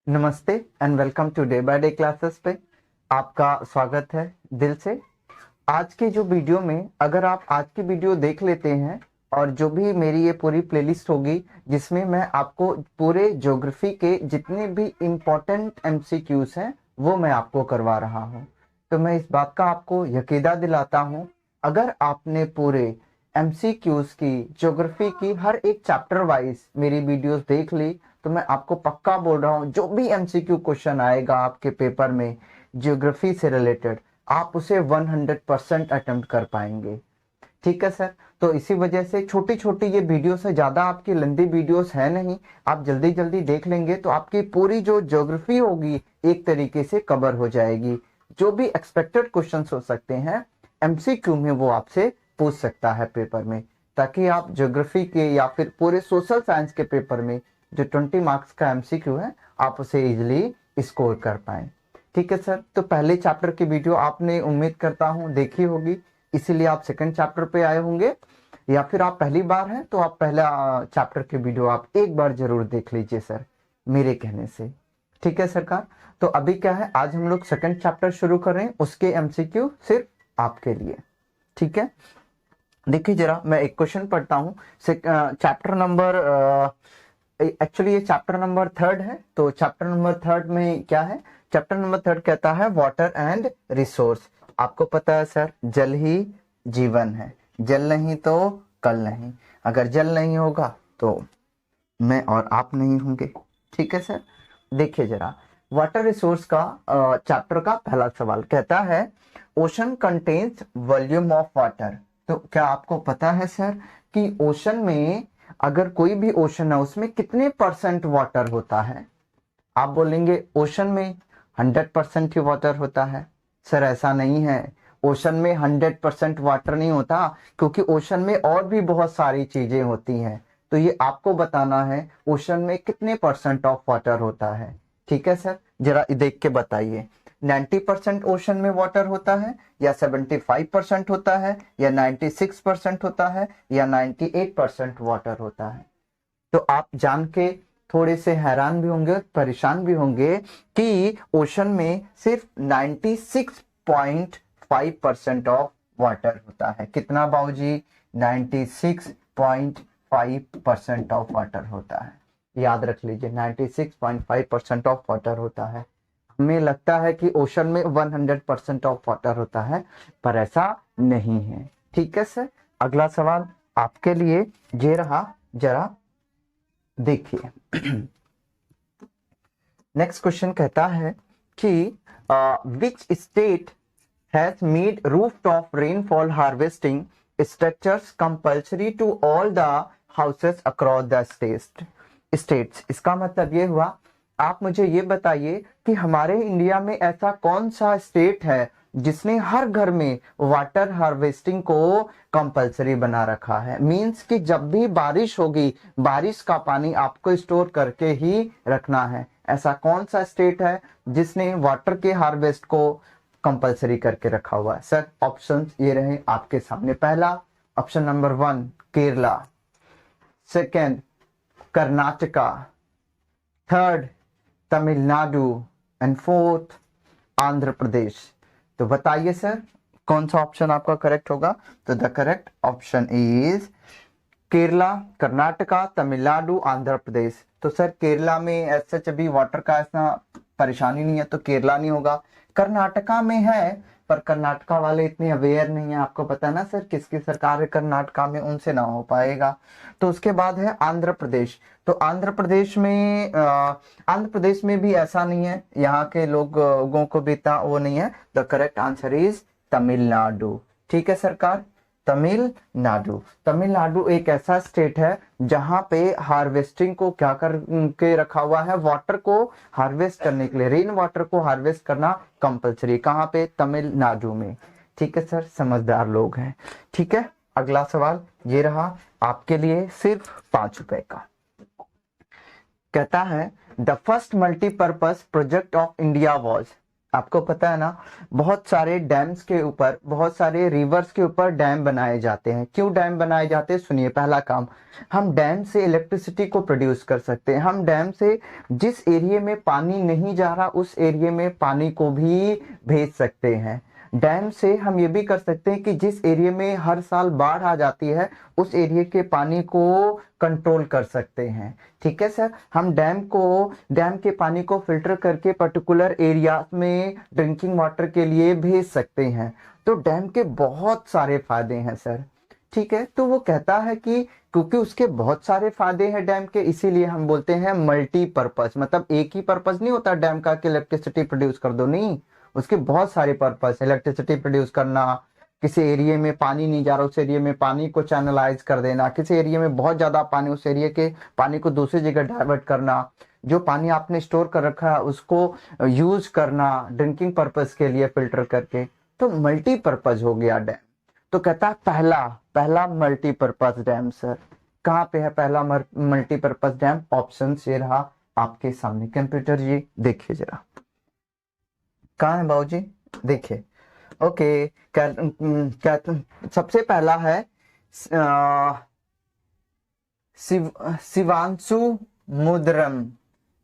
नमस्ते and welcome to day by day classes पे आपका स्वागत है दिल से। आज के जो वीडियो में अगर आप आज की वीडियो देख लेते हैं और जो भी मेरी ये पूरी प्लेलिस्ट होगी जिसमें मैं आपको पूरे ज्योग्राफी के जितने भी इम्पोर्टेंट एमसीक्यूज हैं वो मैं आपको करवा रहा हूँ। तो मैं इस बात का आपको यकीदा दिलाता हूँ, अगर आपने पूरे एमसीक्यूज की ज्योग्राफी की हर एक चैप्टर वाइज मेरी वीडियोस देख ली तो मैं आपको पक्का बोल रहा हूँ जो भी एमसीक्यू क्वेश्चन आएगा आपके पेपर में ज्योग्राफी से रिलेटेड आप उसे 100% अटेम्प्ट कर पाएंगे। ठीक है सर। तो इसी वजह से छोटी छोटी ये वीडियोस है, ज्यादा आपकी लंबी वीडियोस है नहीं, आप जल्दी जल्दी देख लेंगे तो आपकी पूरी जो ज्योग्राफी होगी एक तरीके से कवर हो जाएगी। जो भी एक्सपेक्टेड क्वेश्चंस हो सकते हैं एमसीक्यू में वो आपसे पूछ सकता है पेपर में, ताकि आप ज्योग्राफी के या फिर पूरे सोशल साइंस के पेपर में जो 20 मार्क्स का एमसीक्यू है आप उसे इजिली स्कोर कर पाए। ठीक है सर। तो पहले चैप्टर की वीडियो आपने उम्मीद करता हूं देखी होगी, इसीलिए आप सेकंड चैप्टर पे आए होंगे, या फिर आप पहली बार हैं तो आप पहला चैप्टर की वीडियो आप एक बार जरूर देख लीजिए सर मेरे कहने से। ठीक है सरकार। तो अभी क्या है, आज हम लोग सेकंड चैप्टर शुरू कर रहे हैं, उसके एमसीक्यू सिर्फ आपके लिए। ठीक है। देखिए जरा मैं एक क्वेश्चन पढ़ता हूँ। चैप्टर नंबर एक्चुअली ये चैप्टर नंबर 3 है। तो चैप्टर नंबर 3 में क्या है, चैप्टर नंबर 3 कहता है वाटर एंड रिसोर्स। आपको पता है सर जल ही जीवन है, जल नहीं तो कल नहीं, अगर जल नहीं होगा तो मैं और आप नहीं होंगे। ठीक है सर। देखिए जरा वाटर रिसोर्स का चैप्टर का पहला सवाल कहता है ocean contains volume of water. तो क्या आपको पता है सर कि ओशन में अगर कोई भी ओशन है उसमें कितने परसेंट वाटर होता है? आप बोलेंगे ओशन में 100% ही वाटर होता है। सर ऐसा नहीं है, ओशन में 100% वाटर नहीं होता, क्योंकि ओशन में और भी बहुत सारी चीजें होती हैं। तो ये आपको बताना है ओशन में कितने परसेंट ऑफ वाटर होता है। ठीक है सर, जरा देख के बताइए 90% ओशन में वाटर होता है, या 75% होता है, या 96% होता है, या 98% वाटर होता है? तो आप जान के थोड़े से हैरान भी होंगे, परेशान भी होंगे कि ओशन में सिर्फ 96.5% ऑफ वाटर होता है। कितना बाबूजी? 96.5% ऑफ वाटर होता है। याद रख लीजिए 96.5% ऑफ वाटर होता है। हमें लगता है कि ओशन में 100% ऑफ वाटर होता है, पर ऐसा नहीं है। ठीक है सर। अगला सवाल आपके लिए ये रहा, जरा देखिए। नेक्स्ट क्वेश्चन कहता है कि which state has made rooftop rainfall harvesting structures compulsory to all the houses across the states. इसका मतलब ये हुआ, आप मुझे ये बताइए कि हमारे इंडिया में ऐसा कौन सा स्टेट है जिसने हर घर में वाटर हार्वेस्टिंग को कंपलसरी बना रखा है। मींस कि जब भी बारिश होगी बारिश का पानी आपको स्टोर करके ही रखना है। ऐसा कौन सा स्टेट है जिसने वाटर के हार्वेस्ट को कंपलसरी करके रखा हुआ है? सर ऑप्शंस ये रहे आपके सामने। पहला option number 1 Kerala, second Karnataka, third Tamil Nadu and fourth Andhra Pradesh. तो बताइए सर कौन सा ऑप्शन आपका करेक्ट होगा? तो the correct option is Kerala, Karnataka, Tamil Nadu, Andhra Pradesh. तो सर केरला में ऐसा अभी वाटर का ऐसा परेशानी नहीं है तो केरला नहीं होगा। कर्नाटका में है पर कर्नाटका वाले इतने अवेयर नहीं है, आपको पता है ना सर किसकी सरकार है कर्नाटका में, उनसे ना हो पाएगा। तो उसके बाद है आंध्र प्रदेश। तो आंध्र प्रदेश में भी ऐसा नहीं है, यहाँ के लोगों को भी इतना वो नहीं है। The correct answer is Tamil Nadu. ठीक है सरकार, तमिलनाडु। तमिलनाडु एक ऐसा स्टेट है जहां पे हार्वेस्टिंग को क्या कर के रखा हुआ है, वाटर को हार्वेस्ट करने के लिए, रेन वाटर को हार्वेस्ट करना कंपलसरी। कहां पे? तमिलनाडु में। ठीक है सर, समझदार लोग हैं। ठीक है। अगला सवाल ये रहा आपके लिए, सिर्फ 5 रुपए का। कहता है the first multipurpose project of India was. आपको पता है ना, बहुत सारे डैम्स के ऊपर, बहुत सारे रिवर्स के ऊपर डैम बनाए जाते हैं। क्यों डैम बनाए जाते हैं? सुनिए, पहला काम, हम डैम से इलेक्ट्रिसिटी को प्रोड्यूस कर सकते हैं। हम डैम से जिस एरिया में पानी नहीं जा रहा उस एरिया में पानी को भी भेज सकते हैं। डैम से हम ये भी कर सकते हैं कि जिस एरिया में हर साल बाढ़ आ जाती है उस एरिया के पानी को कंट्रोल कर सकते हैं। ठीक है सर, हम डैम के पानी को फिल्टर करके पर्टिकुलर एरिया में ड्रिंकिंग वाटर के लिए भेज सकते हैं। तो डैम के बहुत सारे फायदे हैं सर। ठीक है, तो वो कहता है कि क्योंकि उसके बहुत सारे फायदे हैं डैम के, इसीलिए हम बोलते हैं मल्टीपर्पज। मतलब एक ही पर्पज नहीं होता डैम का कि इलेक्ट्रिसिटी प्रोड्यूस कर दो, नहीं, उसके बहुत सारे पर्पज। इलेक्ट्रिसिटी प्रोड्यूस करना, किसी एरिया में पानी नहीं जा रहा उस एरिया में पानी को चैनलाइज कर देना, किसी एरिया में बहुत ज्यादा पानी, उस एरिया के पानी को दूसरी जगह डाइवर्ट करना, जो पानी आपने स्टोर कर रखा है उसको यूज करना ड्रिंकिंग पर्पज के लिए फिल्टर करके। तो मल्टीपर्पज हो गया डैम। तो कहता है पहला पहला मल्टीपर्पज डैम सर। कहाँ पे है पहला मल्टीपर्पज डैम? ऑप्शन ये रहा आपके सामने। कंप्यूटर जी देखिए जरा, कहाँ है बाबूजी? देखिए। ओके, सबसे पहला है शिवांशु मुद्रम।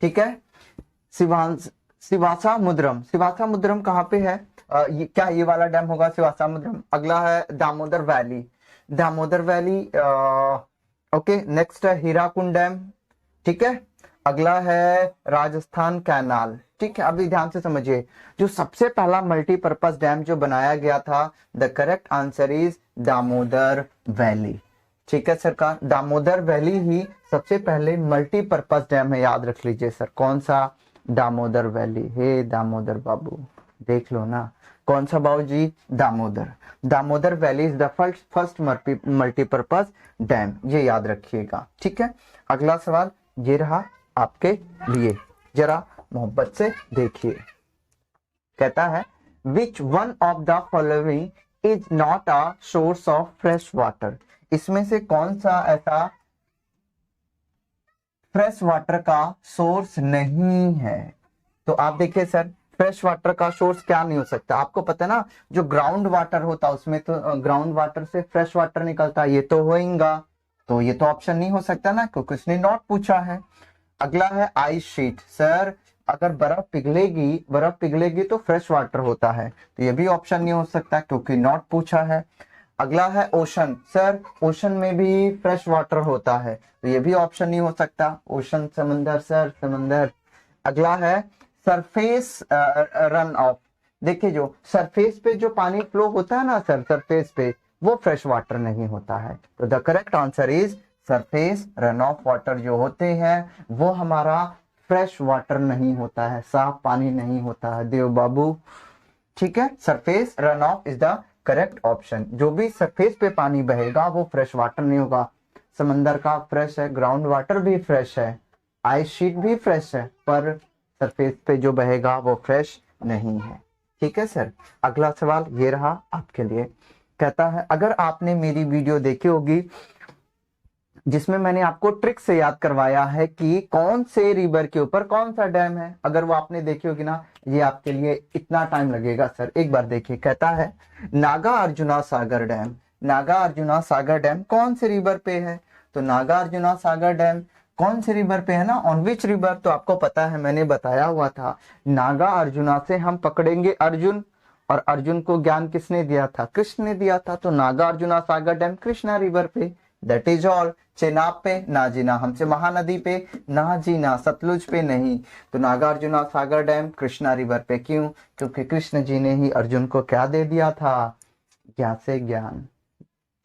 ठीक है, सिवासा मुद्रम। सिवासा मुद्रम कहाँ पे है? क्या ये वाला डैम होगा सिवासा मुद्रम? अगला है Damodar valley. Damodar valley, okay. Next है हीराकुंड डैम। ठीक है, अगला है राजस्थान कैनाल। ठीक है, अभी ध्यान से समझिए, जो सबसे पहला मल्टीपर्पज डैम जो बनाया गया था, the correct answer is Damodar valley. ठीक है सरकार, दामोदर वैली ही सबसे पहले मल्टीपर्पज डैम है, याद रख लीजिए सर। कौन सा? दामोदर वैली। हे दामोदर बाबू, देख लो ना, कौन सा बाबू जी? Damodar. Damodar valley is the first multipurpose dam, ये याद रखिएगा। ठीक है, अगला सवाल ये रहा आपके लिए, जरा मोहब्बत से देखिए। कहता है which one of the following is not a source of fresh water? इसमें से कौन सा ऐसा फ्रेश वाटर का सोर्स नहीं है? तो आप देखिए सर, फ्रेश वाटर का सोर्स क्या नहीं हो सकता? आपको पता है ना, जो ग्राउंड वाटर होता है उसमें तो ग्राउंड वाटर से फ्रेश वाटर निकलता है, ये तो होएगा। तो ये तो ऑप्शन नहीं हो सकता ना, क्योंकि उसने नॉट पूछा है। अगला है आइस शीट। सर अगर बर्फ पिघलेगी तो फ्रेश वाटर होता है, तो ये भी ऑप्शन नहीं हो सकता क्योंकि नॉट पूछा है। अगला है ओशन। सर ओशन में भी फ्रेश वाटर होता है, तो ये भी ऑप्शन नहीं हो सकता। ओशन समंदर, सर समंदर। अगला है सरफेस रन ऑफ। देखिए जो सरफेस पे जो पानी फ्लो होता है ना सर, सरफेस पे, वो फ्रेश वाटर नहीं होता है। तो the correct answer is surface run of water जो होते हैं वो हमारा फ्रेश वाटर नहीं होता है, साफ पानी नहीं होता है देव बाबू। ठीक है, surface run of is the correct option. जो भी सरफेस पे पानी बहेगा वो फ्रेश वाटर नहीं होगा। समंदर का फ्रेश है, ग्राउंड वाटर भी फ्रेश है, आइस शीट भी फ्रेश है, पर सरफेस पे जो बहेगा वो फ्रेश नहीं है। ठीक है सर, अगला सवाल ये रहा आपके लिए। कहता है अगर आपने मेरी वीडियो देखी होगी जिसमें मैंने आपको ट्रिक से याद करवाया है कि कौन से रिवर के ऊपर कौन सा डैम है, अगर वो आपने देखी होगी ना, ये आपके लिए इतना टाइम लगेगा सर। एक बार देखिए, कहता है नागा अर्जुना सागर डैम। नागा अर्जुना सागर डैम कौन से रिवर पे है? तो नागा अर्जुना सागर डैम कौन से रिवर पे है ना, ऑन विच रिवर? तो आपको पता है, मैंने बताया हुआ था, नागा अर्जुना से हम पकड़ेंगे अर्जुन, और अर्जुन को ज्ञान किसने दिया था? कृष्ण ने दिया था। तो नागा अर्जुना सागर डैम कृष्णा रिवर पे, दैट इज ऑल। चेनाब पे ना जीना, हमसे महानदी पे ना जीना, सतलुज पे नहीं। तो नागार्जुना सागर डैम कृष्णा रिवर पे। क्यों? क्योंकि कृष्ण जी ने ही अर्जुन को क्या दे दिया था? ज्ञान से ज्ञान।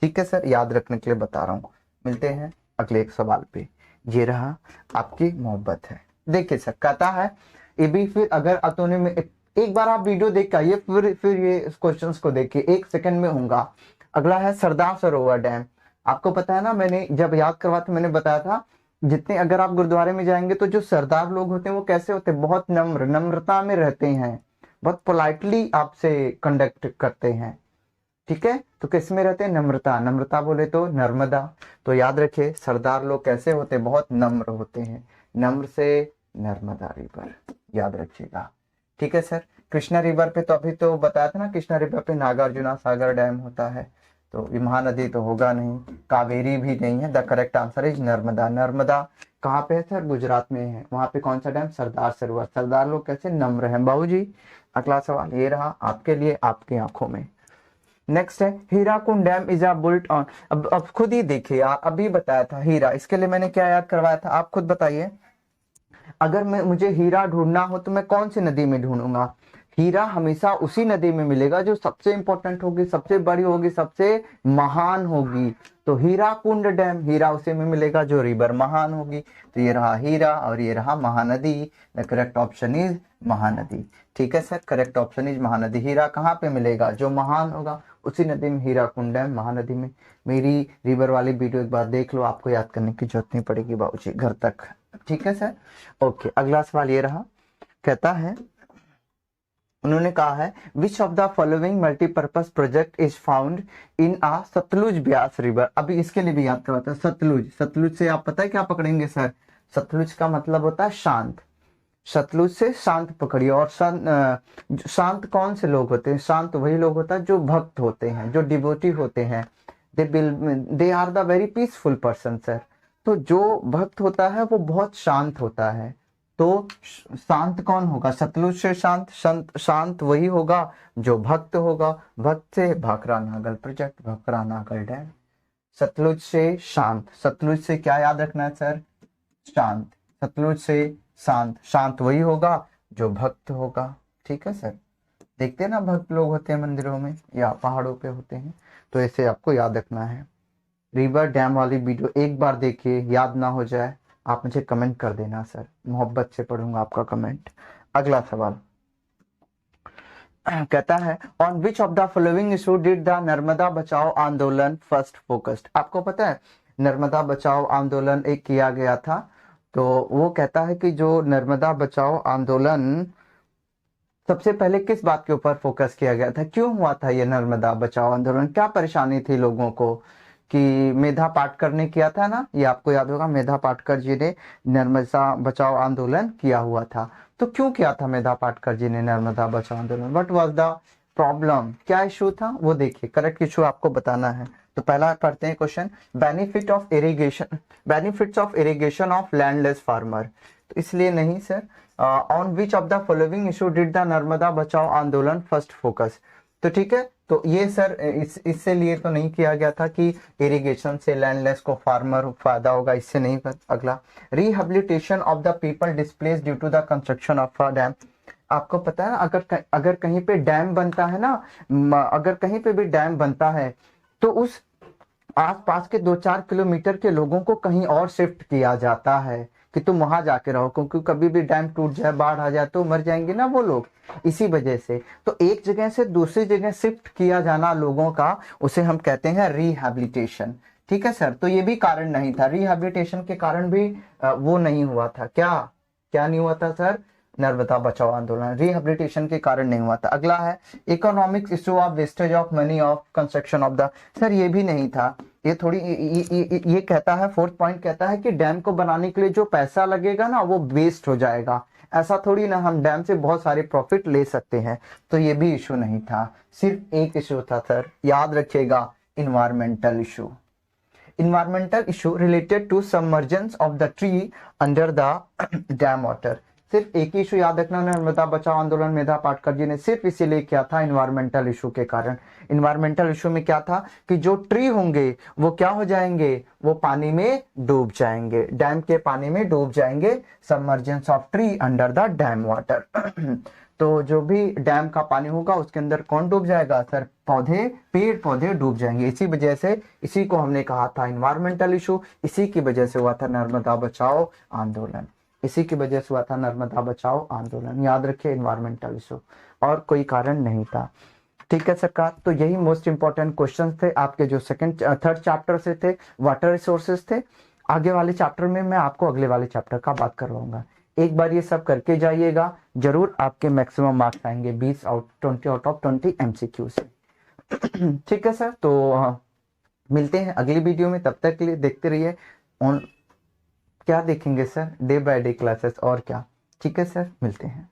ठीक है सर, याद रखने के लिए बता रहा हूं। मिलते हैं अगले एक सवाल पे। ये रहा आपकी मोहब्बत है। देखिए सर, कहता है ये भी, फिर अगर अतोने में एक बार आप वीडियो देख के आइए, फिर ये क्वेश्चंस को देखिए, 1 सेकंड में होगा। अगला है सरदार सरोवर डैम। आपको पता है ना, मैंने जब याद करवाते मैंने बताया था, जितने अगर आप गुरुद्वारे में जाएंगे तो जो सरदार लोग होते हैं वो कैसे होते हैं? बहुत नम्रता में रहते हैं, बहुत पोलाइटली आपसे कंडक्ट करते हैं। ठीक है, तो किस में रहते हैं? नम्रता। नम्रता बोले तो नर्मदा। तो याद रखिए सरदार लोग कैसे होते हैं? बहुत नम्र होते हैं। नम्र से नर्मदा रिवर, याद रखिएगा। ठीक है सर। कृष्णा रिवर पे तो अभी तो बताया था ना, कृष्णा रिवर पे नागार्जुना सागर डैम होता है, तो ये महानदी तो होगा नहीं। कावेरी भी नहीं है। The correct answer is Narmada. Narmada कहाँ पे है सर? गुजरात में है। वहां पे कौन सा डैम? सरदार सरोवर। सरदार लोग कैसे नम्र हैं बाबू जी। अगला सवाल ये रहा आपके लिए, आपकी आंखों में। नेक्स्ट है Hirakud dam is a built on. अब खुद ही देखिए यार, अभी बताया था हीरा, इसके लिए मैंने क्या याद करवाया था, आप खुद बताइए। अगर मैं मुझे हीरा ढूंढना हो तो मैं कौन सी नदी में ढूंढूंगा? हीरा हमेशा उसी नदी में मिलेगा जो सबसे इंपॉर्टेंट होगी, सबसे बड़ी होगी, सबसे महान होगी। तो हीरा कुंड डैम, हीरा उसी में मिलेगा जो रिवर महान होगी। तो ये रहा हीरा और ये रहा Mahanadi. The correct option is Mahanadi. ठीक है sir, correct option is Mahanadi. हीरा कहाँ पे मिलेगा? जो महान होगा उसी नदी में, हीरा कुंड डैम महानदी में। मेरी रिवर वाली वीडियो एक बार देख लो, आपको याद करने की जरूरत नहीं पड़ेगी बाबूजी घर तक। ठीक है सर। ओके, अगला सवाल ये रहा, कहता है, उन्होंने कहा है which of the following multipurpose project is found in ah Sutlej Beas river. अभी इसके लिए भी याद करवाता है सतलुज। सतलुज से आप पता है क्या पकड़ेंगे सर? सतलुज का मतलब होता है शांत। सतलुज से शांत पकड़िए। और शांत कौन से लोग होते हैं? शांत वही लोग होता है जो भक्त होते हैं, जो डिवोटी होते हैं। They are the very peaceful person sir. तो जो भक्त होता है वो बहुत शांत होता है। तो शांत कौन होगा? सतलुज से शांत, शांत वही होगा जो भक्त होगा। भक्त से भाखरा नागल प्रोजेक्ट, भाखरा नागल डैम। सतलुज से शांत, सतलुज से क्या याद रखना है सर? शांत। सतलुज से शांत, शांत वही होगा जो भक्त होगा। ठीक है सर। देखते हैं ना, भक्त लोग होते हैं मंदिरों में या पहाड़ों पे होते हैं, तो ऐसे आपको याद रखना है। रिवर डैम वाली वीडियो एक बार देखिए, याद ना हो जाए आप मुझे कमेंट कर देना सर, मोहब्बत से पढ़ूंगा आपका कमेंट। अगला सवाल कहता है on which of the following issue did the Narmada बचाओ आंदोलन फर्स्ट फोकस्ड। आपको पता है नर्मदा बचाओ आंदोलन एक किया गया था, तो वो कहता है कि जो नर्मदा बचाओ आंदोलन सबसे पहले किस बात के ऊपर फोकस किया गया था? क्यों हुआ था ये नर्मदा बचाओ आंदोलन? क्या परेशानी थी लोगों को? कि मेधा पाटकर ने किया था ना, ये आपको याद होगा, मेधा पाटकर जी ने नर्मदा बचाओ आंदोलन किया हुआ था। तो क्यों किया था मेधा पाटकर जी ने नर्मदा बचाओ आंदोलन? What was the problem? क्या इशू था वो देखिए, करेक्ट इशू आपको बताना है। तो पहला पढ़ते हैं question, benefits of irrigation of landless farmer. तो इसलिए नहीं sir. On which of the following issue did the Narmada बचाओ आंदोलन फर्स्ट फोकस। तो ठीक है, तो ये सर इससे लिए तो नहीं किया गया था कि इरिगेशन से लैंडलेस को फार्मर फायदा होगा, इससे नहीं। अगला, rehabilitation of the people displace due to the construction of a dam. आपको पता है अगर कहीं पे डैम बनता है ना, अगर कहीं पे भी डैम बनता है तो उस आसपास के 2-4 किलोमीटर के लोगों को कहीं और शिफ्ट किया जाता है कि तुम वहां जाके रहो, क्योंकि कभी भी डैम टूट जाए, बाढ़ आ जाए तो मर जाएंगे ना वो लोग, इसी वजह से। तो एक जगह से दूसरी जगह शिफ्ट किया जाना लोगों का, उसे हम कहते हैं रिहैबिलिटेशन। ठीक है सर। तो ये भी कारण नहीं था, रिहैबिलिटेशन के कारण भी वो नहीं हुआ था। क्या क्या नहीं हुआ था सर? नर्मदा बचाओ आंदोलन रिहेबिलिटेशन के कारण नहीं हुआ था। अगला है economics issue of wastage of money of construction of the. Sir ये भी नहीं था। ये थोड़ी ये कहता है, फोर्थ पॉइंट कहता है कि डैम को बनाने के लिए जो पैसा लगेगा ना वो वेस्ट हो जाएगा। ऐसा थोड़ी ना, हम डैम से बहुत सारे प्रॉफिट ले सकते हैं। तो ये भी इशू नहीं था। सिर्फ एक इशू था सर, याद रखिएगा, environmental issue. environmental issue related to submergence of the tree under the dam water। सिर्फ एक ही इशू याद रखना, नर्मदा बचाओ आंदोलन मेधा पाटकर जी ने सिर्फ इसीलिए किया था, इन्वायरमेंटल इशू के कारण। इन्वायरमेंटल इशू में क्या था कि जो ट्री होंगे वो क्या हो जाएंगे? वो पानी में डूब जाएंगे, डैम के पानी में डूब जाएंगे। Submergence of tree under the dam water. तो जो भी डैम का पानी होगा उसके अंदर कौन डूब जाएगा सर? पौधे, पेड़ पौधे डूब जाएंगे। इसी वजह से, इसी को हमने कहा था इन्वायरमेंटल इशू। इसी की वजह से हुआ था नर्मदा बचाओ आंदोलन, इसी की वजह से हुआ था नर्मदा बचाओ आंदोलन। याद रखिए, इन्वायरमेंटल इशू, और कोई कारण नहीं था। ठीक है सरकार। तो यही मोस्ट इंपॉर्टेंट क्वेश्चन थे आपके, जो थर्ड चैप्टर से थे, वाटर रिसोर्सेज थे। आगे वाले चैप्टर में मैं आपको अगले वाले चैप्टर का बात करवाऊंगा। एक बार ये सब करके जाइएगा, जरूर आपके मैक्सिमम मार्क्स आएंगे 20 आउट ऑफ 20 MCQ से। ठीक है सर। तो मिलते हैं अगली वीडियो में, तब तक के लिए देखते रहिए। ऑन क्या देखेंगे sir? Day by day classes और क्या। ठीक है सर, मिलते हैं।